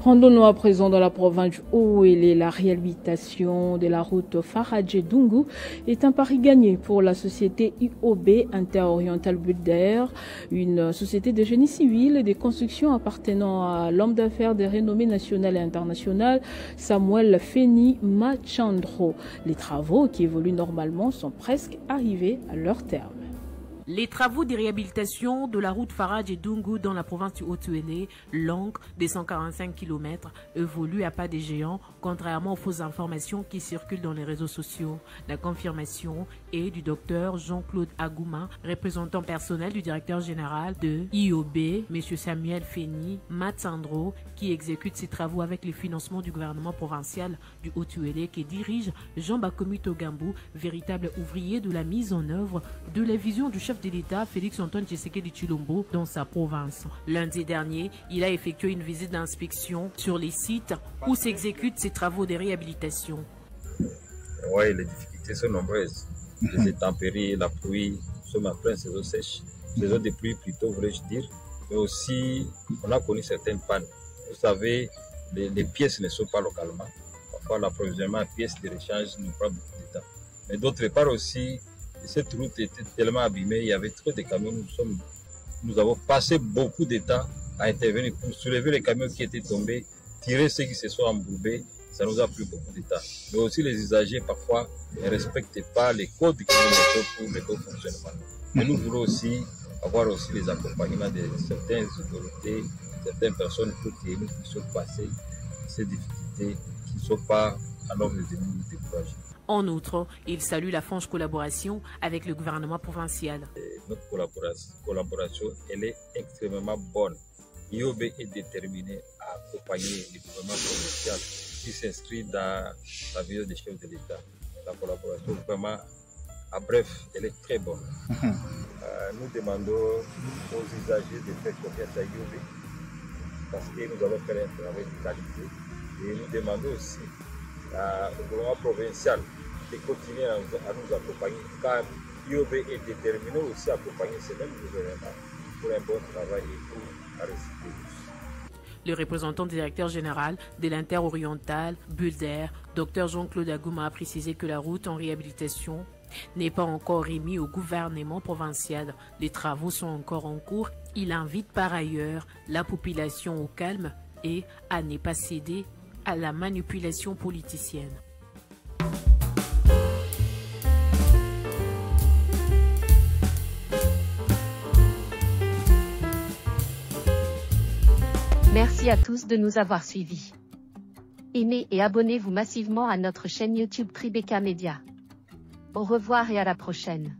Rendons-nous à présent dans la province du Haut-Uélé. La réhabilitation de la route Faradje-Dungu est un pari gagné pour la société IOB Inter-Oriental Bulder, une société de génie civil et de construction appartenant à l'homme d'affaires de renommée nationale et internationale Samuel Feni Machandro. Les travaux qui évoluent normalement sont presque arrivés à leur terme. Les travaux de réhabilitation de la route Faradje-Dungu dans la province du Haut-Uélé, longue de 145 km, évoluent à pas de géants, contrairement aux fausses informations qui circulent dans les réseaux sociaux. La confirmation est du docteur Jean-Claude Agouma, représentant personnel du directeur général de IOB, M. Samuel Feni Machandro, qui exécute ces travaux avec le financement du gouvernement provincial du Haut-Uélé, qui dirige Jean Bakomi Togambou, véritable ouvrier de la mise en œuvre de la vision du chef de l'État Félix Antoine Tshisekedi Tshilombo dans sa province. Lundi dernier, il a effectué une visite d'inspection sur les sites où s'exécutent ces travaux de réhabilitation. Oui, les difficultés sont nombreuses. Les intempéries, la pluie, nous sommes en pleine saison sèche, saison de pluie plutôt, voulais-je dire. Mais aussi, on a connu certaines pannes. Vous savez, les pièces ne sont pas localement. Parfois, l'approvisionnement en pièces de rechange nous prend beaucoup de temps. Mais d'autre part aussi, cette route était tellement abîmée, il y avait trop de camions. Nous avons passé beaucoup de temps à intervenir pour soulever les camions qui étaient tombés, tirer ceux qui se sont embourbés. Ça nous a pris beaucoup de temps. Mais aussi les usagers, parfois, ne respectent pas les codes qui sont pour le bon fonctionnement. Mais nous voulons aussi avoir aussi les accompagnements de certaines autorités, certaines personnes pour que nous puissions passer ces difficultés qui ne sont pas à l'ordre de nous décourager. En outre, il salue la franche collaboration avec le gouvernement provincial. Notre collaboration, elle est extrêmement bonne. IOB est déterminé à accompagner le gouvernement provincial qui s'inscrit dans la vision des chefs de l'État. La collaboration, vraiment, à bref, elle est très bonne. Nous demandons aux usagers de faire confiance à IOB parce que nous allons faire un travail de qualité. Et nous demandons aussi au gouvernement provincial de continuer à nous accompagner car IOB est déterminé aussi à accompagner ces mêmes gouvernements pour un bon travail et pour réciter. Le représentant directeur général de l'Inter-Oriental Bulder, Dr Jean-Claude Agouma, a précisé que la route en réhabilitation n'est pas encore remise au gouvernement provincial. Les travaux sont encore en cours. Il invite par ailleurs la population au calme et à ne pas céder à la manipulation politicienne. Merci à tous de nous avoir suivis. Aimez et abonnez-vous massivement à notre chaîne YouTube Tribeca Media. Au revoir et à la prochaine.